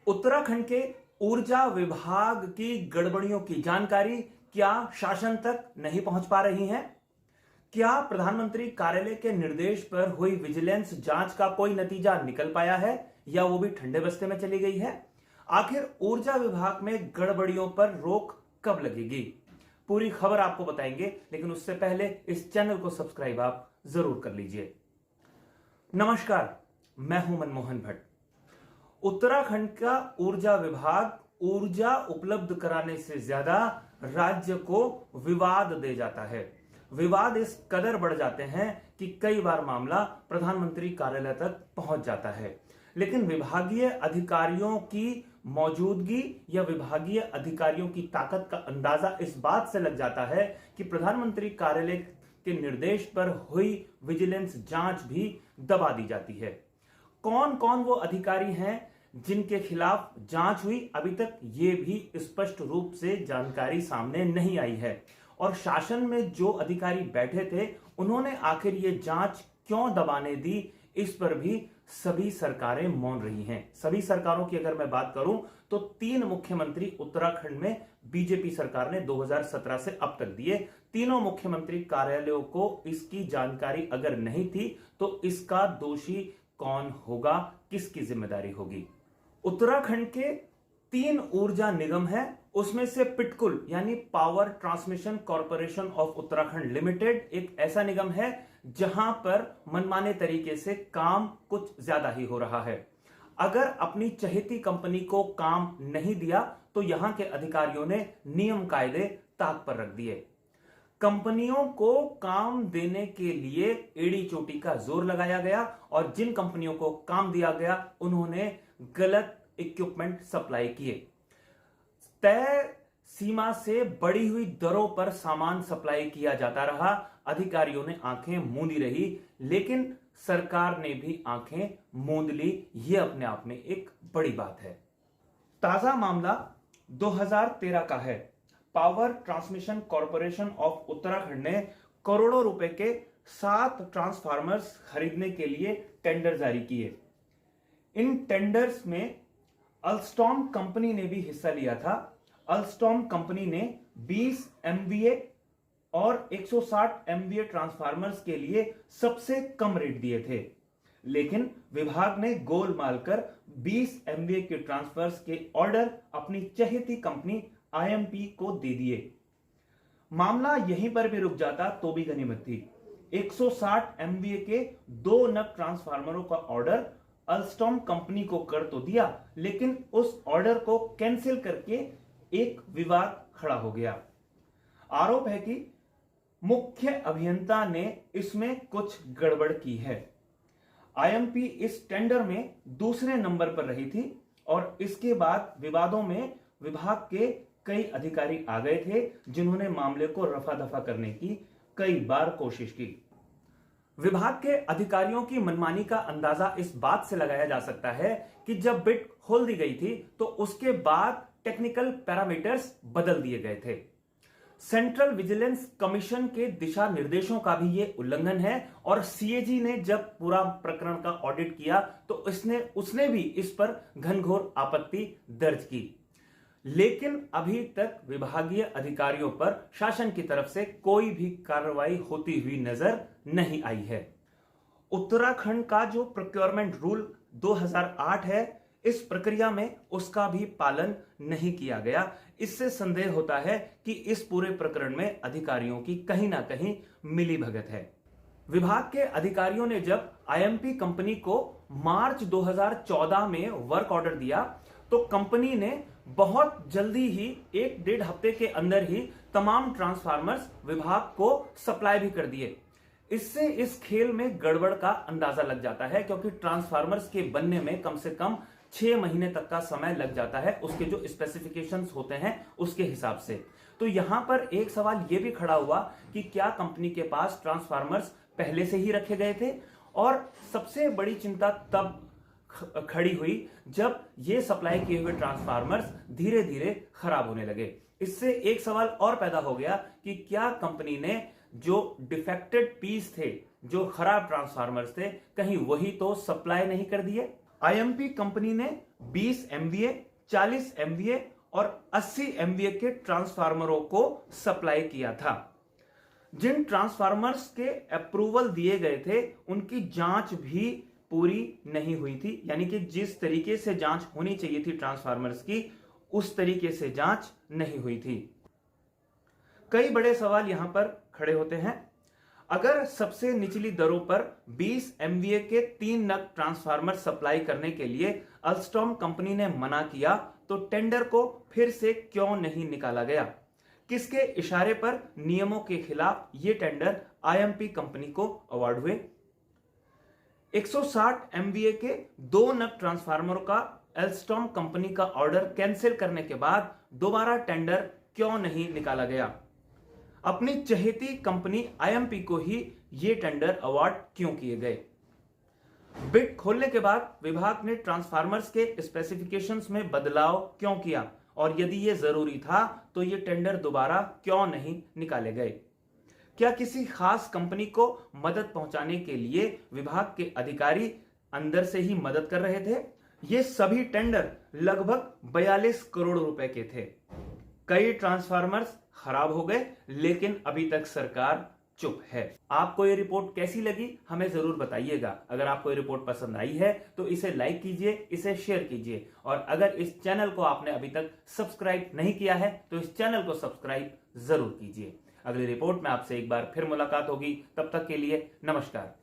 उत्तराखंड के ऊर्जा विभाग की गड़बड़ियों की जानकारी क्या शासन तक नहीं पहुंच पा रही है? क्या प्रधानमंत्री कार्यालय के निर्देश पर हुई विजिलेंस जांच का कोई नतीजा निकल पाया है या वो भी ठंडे बस्ते में चली गई है? आखिर ऊर्जा विभाग में गड़बड़ियों पर रोक कब लगेगी? पूरी खबर आपको बताएंगे, लेकिन उससे पहले इस चैनल को सब्सक्राइब आप जरूर कर लीजिए। नमस्कार, मैं हूं मनमोहन भट्ट। उत्तराखंड का ऊर्जा विभाग ऊर्जा उपलब्ध कराने से ज्यादा राज्य को विवाद दे जाता है। विवाद इस कदर बढ़ जाते हैं कि कई बार मामला प्रधानमंत्री कार्यालय तक पहुंच जाता है, लेकिन विभागीय अधिकारियों की मौजूदगी या विभागीय अधिकारियों की ताकत का अंदाजा इस बात से लग जाता है कि प्रधानमंत्री कार्यालय के निर्देश पर हुई विजिलेंस जांच भी दबा दी जाती है। कौन कौन वो अधिकारी हैं जिनके खिलाफ जांच हुई, अभी तक ये भी स्पष्ट रूप से जानकारी सामने नहीं आई है। और शासन में जो अधिकारी बैठे थे उन्होंने आखिर ये जांच क्यों दबाने दी, इस पर भी सभी सरकारें मौन रही हैं। सभी सरकारों की अगर मैं बात करूं तो 3 मुख्यमंत्री उत्तराखंड में बीजेपी सरकार ने 2017 से अब तक दिए। तीनों मुख्यमंत्री कार्यालयों को इसकी जानकारी अगर नहीं थी तो इसका दोषी कौन होगा, किसकी जिम्मेदारी होगी? उत्तराखंड के 3 ऊर्जा निगम हैं, उसमें से पिटकुल यानी power transmission corporation of Uttarakhand limited एक ऐसा निगम है जहां पर मनमाने तरीके से काम कुछ ज्यादा ही हो रहा है। अगर अपनी चहेती कंपनी को काम नहीं दिया तो यहां के अधिकारियों ने नियम कायदे ताक पर रख दिए। कंपनियों को काम देने के लिए एड़ी चोटी का जोर लगाया गया और जिन कंपनियों को काम दिया गया उन्होंने गलत इक्विपमेंट सप्लाई किए। तय सीमा से बढ़ी हुई दरों पर सामान सप्लाई किया जाता रहा। अधिकारियों ने आंखें मूंदी रही, लेकिन सरकार ने भी आंखें मूंद ली। यह अपने आप में एक बड़ी बात है। ताजा मामला 2013 का है। Power transmission corporation of Uttarakhand ने करोड़ों रुपए के 7 ट्रांसफार्मर्स खरीदने के लिए टेंडर जारी किए। इन टेंडर्स में अल्स्टॉम कंपनी ने भी हिस्सा लिया था। अल्स्टॉम कंपनी ने 20 MVA और 160 MVA ट्रांसफार्मर्स के लिए सबसे कम रेट दिए थे, लेकिन विभाग ने गोलमाल कर 20 MVA के ट्रांसफर्स के ऑर्डर अपनी चहेती कंपनी IMP को दे दिए। मामला यहीं पर भी रुक जाता तो भी गनीमत थी। 160 MVA के 2 नग ट्रांसफार्मरों का ऑर्डर अल्स्टॉम कंपनी को कर तो दिया, लेकिन उस ऑर्डर को कैंसिल करके एक विवाद खड़ा हो गया। आरोप है कि मुख्य अभियंता ने इसमें कुछ गड़बड़ की है। IMP इस टेंडर में दूसरे नंबर पर रही थी और इसके बाद विवादों में विभाग के कई अधिकारी आ गए थे जिन्होंने मामले को रफा दफा करने की कई बार कोशिश की। विभाग के अधिकारियों की मनमानी का अंदाजा इस बात से लगाया जा सकता है कि जब बिड खोल दी गई थी तो उसके बाद टेक्निकल पैरामीटर्स बदल दिए गए थे। सेंट्रल विजिलेंस कमीशन के दिशा निर्देशों का भी यह उल्लंघन है और CAG ने जब पूरा प्रकरण का ऑडिट किया तो उसने भी इस पर घनघोर आपत्ति दर्ज की, लेकिन अभी तक विभागीय अधिकारियों पर शासन की तरफ से कोई भी कार्रवाई होती हुई नजर नहीं आई है। उत्तराखंड का जो प्रोक्योरमेंट रूल 2008 है, इस प्रक्रिया में उसका भी पालन नहीं किया गया। इससे संदेह होता है कि इस पूरे प्रकरण में अधिकारियों की कहीं ना कहीं मिलीभगत है। विभाग के अधिकारियों ने जब IMP कंपनी को मार्च 2014 में वर्क ऑर्डर दिया तो कंपनी ने बहुत जल्दी ही 1-1.5 हफ्ते के अंदर ही तमाम ट्रांसफार्मर्स विभाग को सप्लाई भी कर दिए। इससे इस खेल में गड़बड़ का अंदाजा लग जाता है, क्योंकि ट्रांसफार्मर्स के बनने में कम से कम 6 महीने तक का समय लग जाता है, उसके जो स्पेसिफिकेशंस होते हैं उसके हिसाब से। तो यहां पर एक सवाल यह भी खड़ा हुआ कि क्या कंपनी के पास ट्रांसफार्मर्स पहले से ही रखे गए थे? और सबसे बड़ी चिंता तब खड़ी हुई जब ये सप्लाई किए हुए ट्रांसफार्मर्स धीरे धीरे खराब होने लगे। इससे एक सवाल और पैदा हो गया कि क्या कंपनी ने जो डिफेक्टेड पीस थे, जो खराब ट्रांसफार्मर्स थे, कहीं वही तो सप्लाई नहीं कर दिए। आईएमपी कंपनी ने 20 MVA, 40 MVA और 80 MVA के ट्रांसफार्मरों को सप्लाई किया था। जिन ट्रांसफार्मर्स के अप्रूवल दिए गए थे उनकी जांच भी पूरी नहीं हुई थी, यानी कि जिस तरीके से जांच होनी चाहिए थी ट्रांसफार्मर्स की, उस तरीके से जांच नहीं हुई थी। कई बड़े सवाल यहां पर खड़े होते हैं। अगर सबसे निचली दरों पर 20 MVA के 3 नग ट्रांसफार्मर सप्लाई करने के लिए अल्स्टॉम कंपनी ने मना किया, तो टेंडर को फिर से क्यों नहीं निकाला गया? किसके इशारे पर नियमों के खिलाफ यह टेंडर IMP कंपनी को अवार्ड हुए? 160 MVA के 2 नग ट्रांसफार्मर का अल्स्टॉम कंपनी का ऑर्डर कैंसिल करने के बाद दोबारा टेंडर क्यों नहीं निकाला गया? अपनी चहेती कंपनी IMP को ही ये टेंडर अवार्ड क्यों किए गए? बिड खोलने के बाद विभाग ने ट्रांसफार्मर्स के स्पेसिफिकेशंस में बदलाव क्यों किया, और यदि यह जरूरी था तो ये टेंडर दोबारा क्यों नहीं निकाले गए? क्या किसी खास कंपनी को मदद पहुंचाने के लिए विभाग के अधिकारी अंदर से ही मदद कर रहे थे? ये सभी टेंडर लगभग 42 करोड़ रुपए के थे। कई ट्रांसफार्मर्स खराब हो गए, लेकिन अभी तक सरकार चुप है। आपको ये रिपोर्ट कैसी लगी हमें जरूर बताइएगा। अगर आपको ये रिपोर्ट पसंद आई है तो इसे लाइक कीजिए, इसे शेयर कीजिए, और अगर इस चैनल को आपने अभी तक सब्सक्राइब नहीं किया है तो इस चैनल को सब्सक्राइब जरूर कीजिए। अगली रिपोर्ट में आपसे एक बार फिर मुलाकात होगी, तब तक के लिए नमस्कार।